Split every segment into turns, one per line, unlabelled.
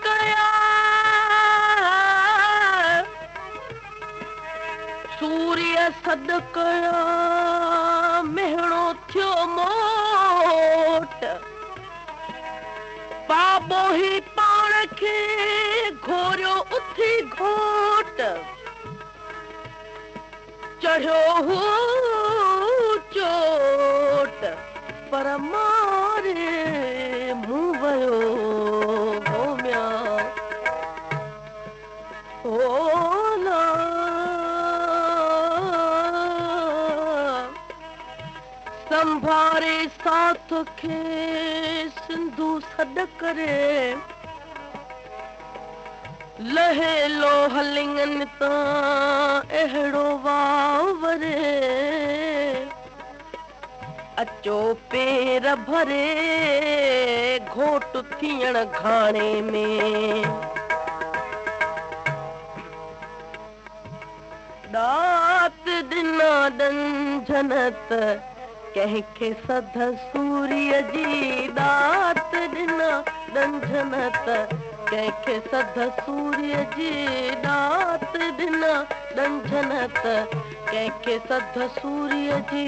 कया सूर्य सद कया मेहणो थियो मोट बाबो ही पाण खे घोरियो उथी घोट चढ़ियो हू चोट पर मारे मुंह वयो घुमिया ओला संभारे साथ खे सिंधु सॾ करे लहे लो हलिंगन तां अहिड़ो वावरे अचो पेर भरे घोट थियण घाणे में दात ॾिना ॾंझनत कंहिंखे सध सूर्य जी दात ॾिना ॾंझनत कंहिंखे सध सूर्य जी दात ॾिना ॾंझनत कंहिंखे सध सूर्य जी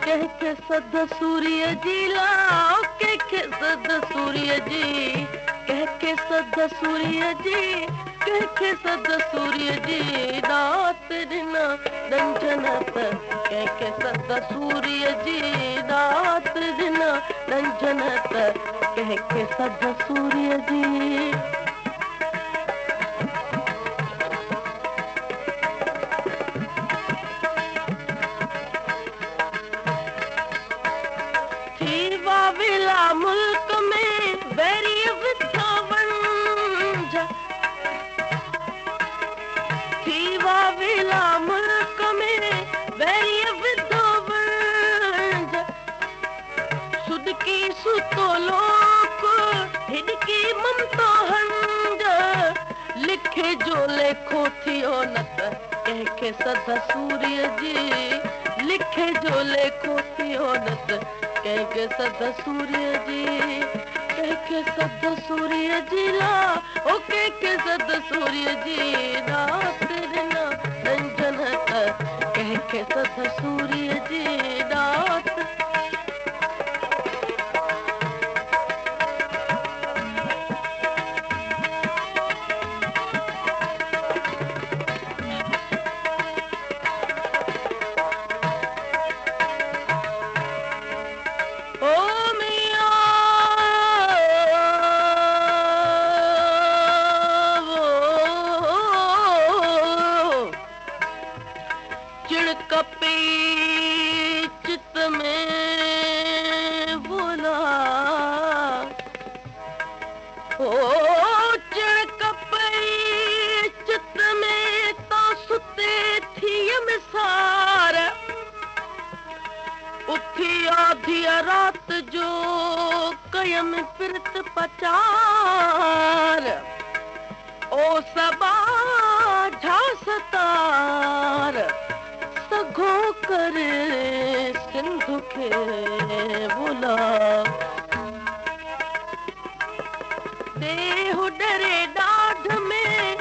कंहिंखे सध सूर्य जी लाओ कंहिंखे सध सूर्य जी कंहिंखे सध सूर्य जी कंहिंखे सध सूर्य जी दात ॾिना ॾंझनत कंहिंखे सध सूर्य जी दात ॾिना ॾंझनत कंहिंखे सध सूर्य जी थी वाविला मुल्क में बैरी विथा वंझ थी वाविला मुल्क में बैरी विथा वंझ सुदकी सुतो लोक हिडकी ममता हंज लिखे जो लेखो थियो न त कंहिंखे सध सूर्य जी लिखे जो लेखो थियो न त कंहिंखे सध सूर्य जी कंहिंखे सध सूर्य जी ला ओ कंहिंखे सध सूर्य जी दात ॾिना ॾंझनत कंहिंखे सध सूर्य जी दात चित में बोला ओ चिड़क पई चित में तो सुते थी मिसार उथी आधी रात जो कयम पिरत पचार ओ सबा झासतार सघो करे सिंधु खे बुला देहु डरे ॾाढ में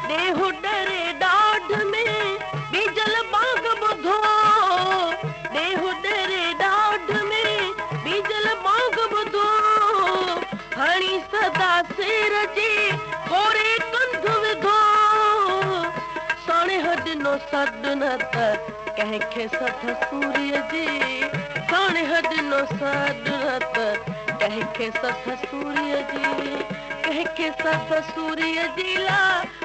देहु डरे ॾाढ में बीजल बाग ॿुधो देहु डरे ॾाढ में बीजल बाग ॿुधो हणी सदा सिर जी गोरे कंध विधो ॾिनो सॾ न त कंहिंखे सध सूर्य जी साणे ॾिनो सॾ न त कंहिंखे सध सूर्य जी कंहिंखे सध सूर्य जी ला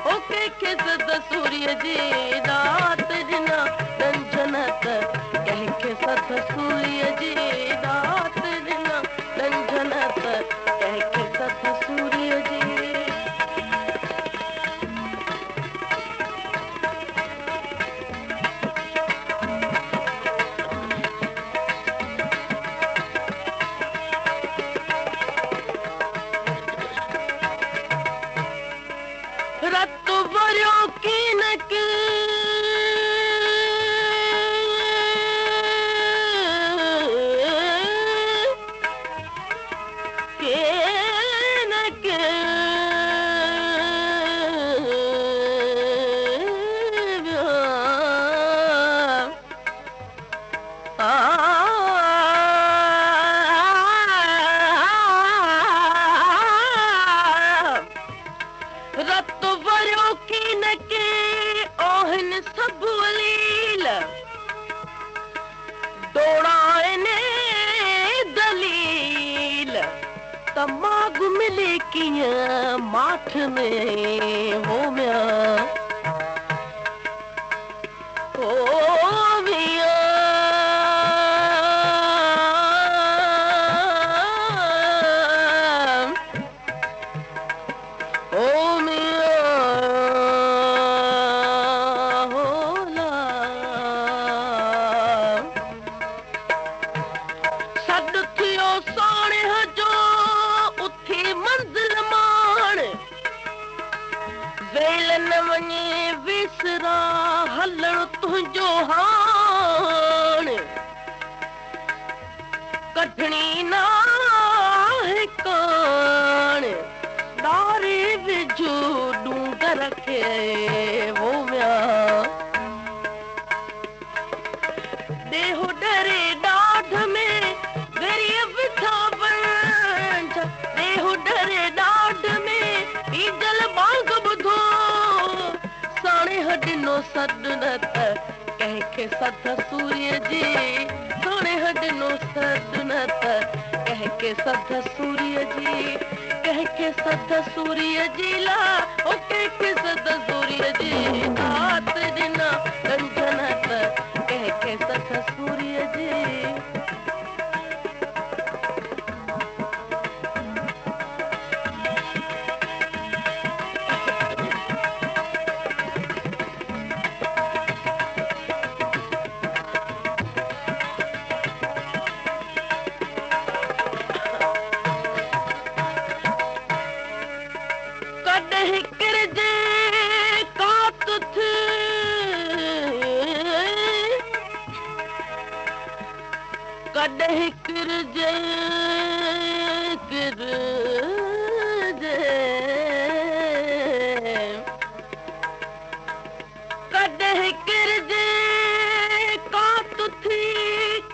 ओ कंहिंखे सध सूर्य जी दात ॾिना ॾंझनत कंहिंखे सध सूर्य जी दात ॾिना ॾंझनत कंहिंखे सध सूर्य जी रत भरियो कीनक के न के रत वरियो की न के ओहन सब वलील दौड़ाने दलील तमाग मिले किया माठ में हो म्या ओ मिया ओ मिया होला सद थियो साणे जो उथी मंजिल मान वेल न वञे विसरा हलण तुंहिंजो हाण कढणी नाहे कान ॾारे विझो डूंगर खे वो विया देहो डरे ॾाढ में वेरीअ विधा वंझ देहो डरे ॾाढ में ईजल बांग ॿुधो साणे हॾिनो सॾ न त कंहिंखे सद सूर्य जी साणे हॾिनो सॾ न त कंहिंखे सद सूर्य जी कंहिंखे सद सूर्य जी ला ओ कंहिंखे सद सूर्य जी रात ॾिना गंज न त कंहिंखे सद सूर्य जी कॾहिं किरजे कात थी कॾहिं किरजे किरजे कॾहिं किरजे कात थी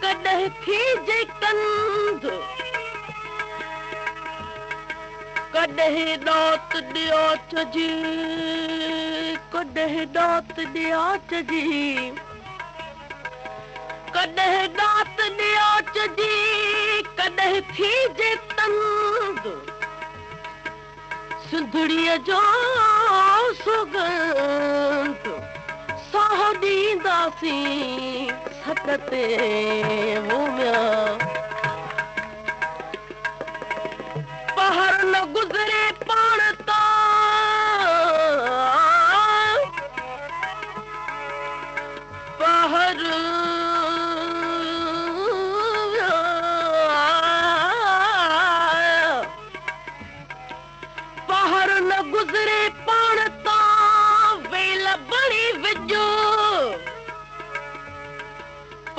कॾहिं थीजे कंध कॾहिं ॾोत ॾियोच जी कॾहिं ॾोत ॾियोच जी कॾहिं ॾोत ॾियोच जी कॾहिं थीजे तंग सिंधड़ीअ जो सुगंध साह ॾींदासीं सट ते वो म्या पहर न गुज़रे पाण पहर पहर न गुज़रे पाण वेल बणी विझो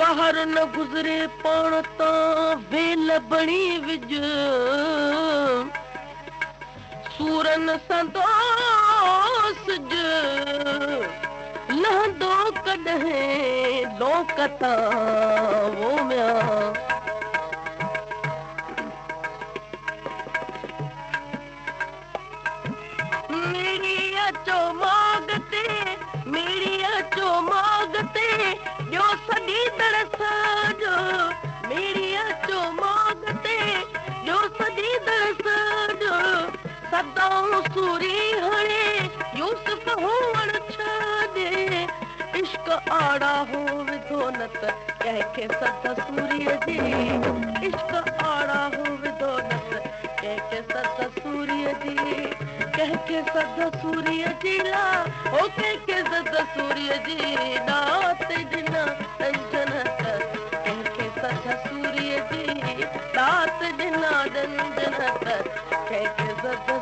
पहर न गुज़रे पाण वेल बणी विझ सूरन संदोस लहंदो कॾहिं लोकता वो म्या मेरी अचो मागते मेरी अचो मागते जो सदी दरस जो मेरी अचो मागते जो सदी दरस जो सदाऊं सूरी हणे यूसुफ हुअण छॾे इश्क आड़ा हो विधो न त कंहिंखे सद सूर्य जी इश्क आड़ा हो विधो न त कंहिंखे सद सूर्य जी कंहिंखे सद सूर्य जी ला ओ कंहिंखे सद सूर्य जी रात ॾिना अंजन त कंहिंखे सद सूर्य जी रात ॾिना अंजन त कंहिंखे सद